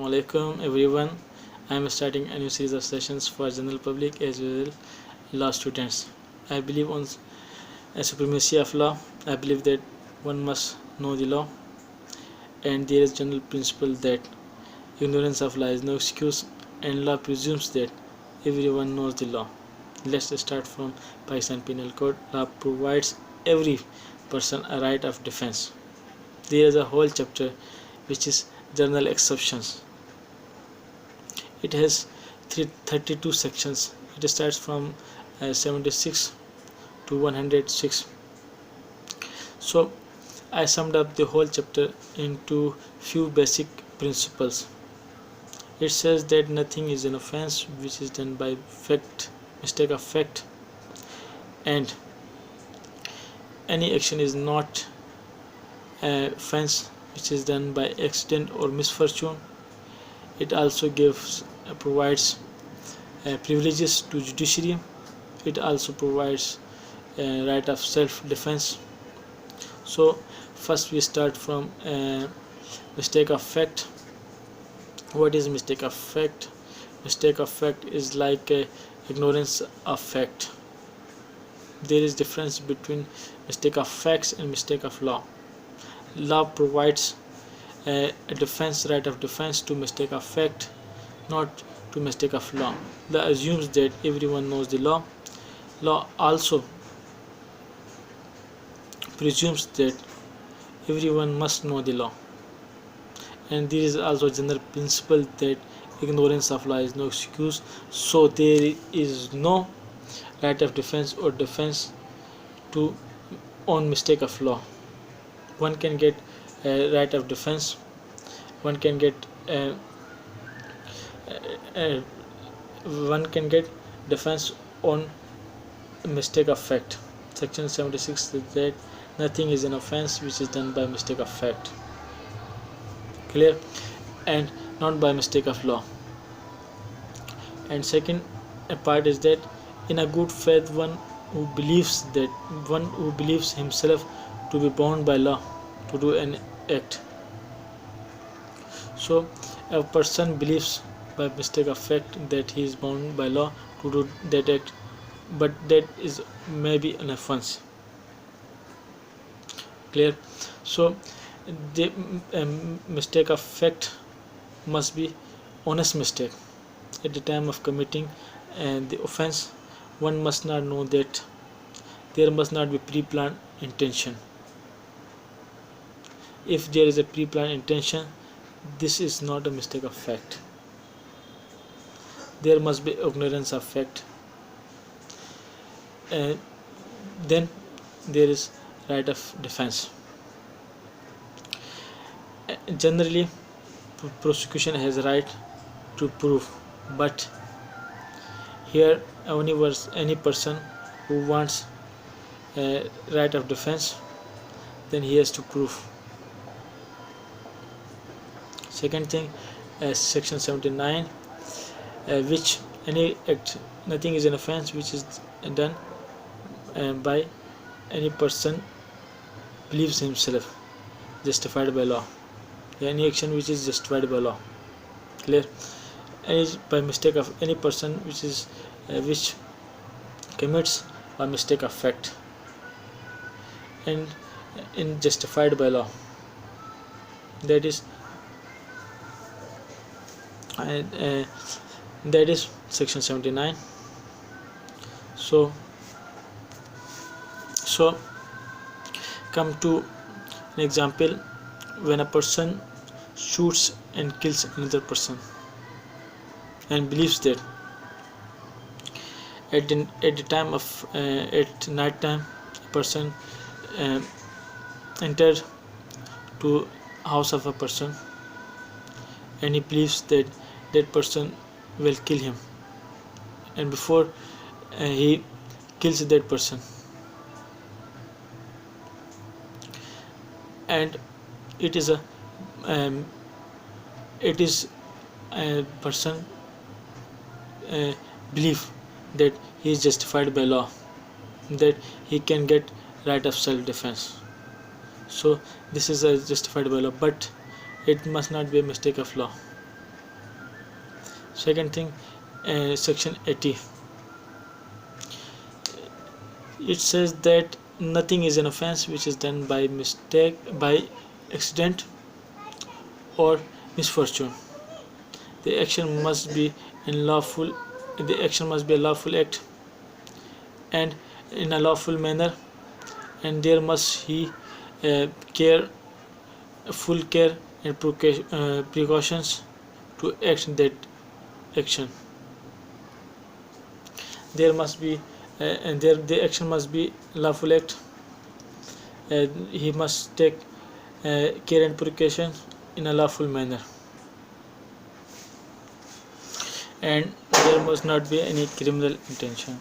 Assalamualaikum everyone. I am starting a new series of sessions for general public as well law students. I believe on a supremacy of law. I believe that one must know the law, and there is general principle that ignorance of law is no excuse, and law presumes that everyone knows the law. Let's start from Pakistan Penal Code. Law provides every person a right of defense. There is a whole chapter which is general exceptions. It has 32 sections. It starts from 76 to 106. So I summed up the whole chapter into few basic principles. It says that nothing is an offense which is done by mistake of fact, and any action is not an offense which is done by accident or misfortune. It also provides privileges to judiciary. It also provides a right of self-defense. So first we start from mistake of fact. What is mistake of fact? Mistake of fact is like ignorance of fact. There is difference between mistake of facts and mistake of law. Law provides a right of defense to mistake of fact, not to mistake of law. Law assumes that everyone knows the law. Law also presumes that everyone must know the law. And there is also a general principle that ignorance of law is no excuse. So there is no right of defense or defense to on mistake of law. One can get a right of defense. One can get defense on mistake of fact. Section 76 says that nothing is an offense which is done by mistake of fact. Clear? And not by mistake of law. And second part is that in a good faith one who believes himself to be bound by law to do an act. So a person believes by mistake of fact that he is bound by law to do that act, but that is maybe an offense. Clear? So the mistake of fact must be honest mistake. At the time of committing the offense, one must not know that there must not be pre-planned intention. If there is a pre-planned intention, this is not a mistake of fact. There must be ignorance of fact. Then there is right of defense. Generally, prosecution has a right to prove, but here any person who wants a right of defense, then he has to prove. Second thing, section 79, which any act, nothing is an offense which is done by any person believes himself justified by law. Any action which is justified by law. Clear? By mistake of any person which commits a mistake of fact and in justified by law. That is section 79. So come to an example. When a person shoots and kills another person and believes that at the time of at night time a person entered to house of a person and he believes that that person will kill him, and before he kills that person, and it is a person belief that he is justified by law, that he can get right of self-defense. So this is justified by law, but it must not be a mistake of law. Second thing, section 80, it says that nothing is an offense which is done by mistake, by accident, or misfortune. The action must be unlawful. The action must be a lawful act and in a lawful manner, and there must he care, full care and precautions to act that action. There must be and there the action must be lawful act. He must take care and precaution in a lawful manner, and there must not be any criminal intention.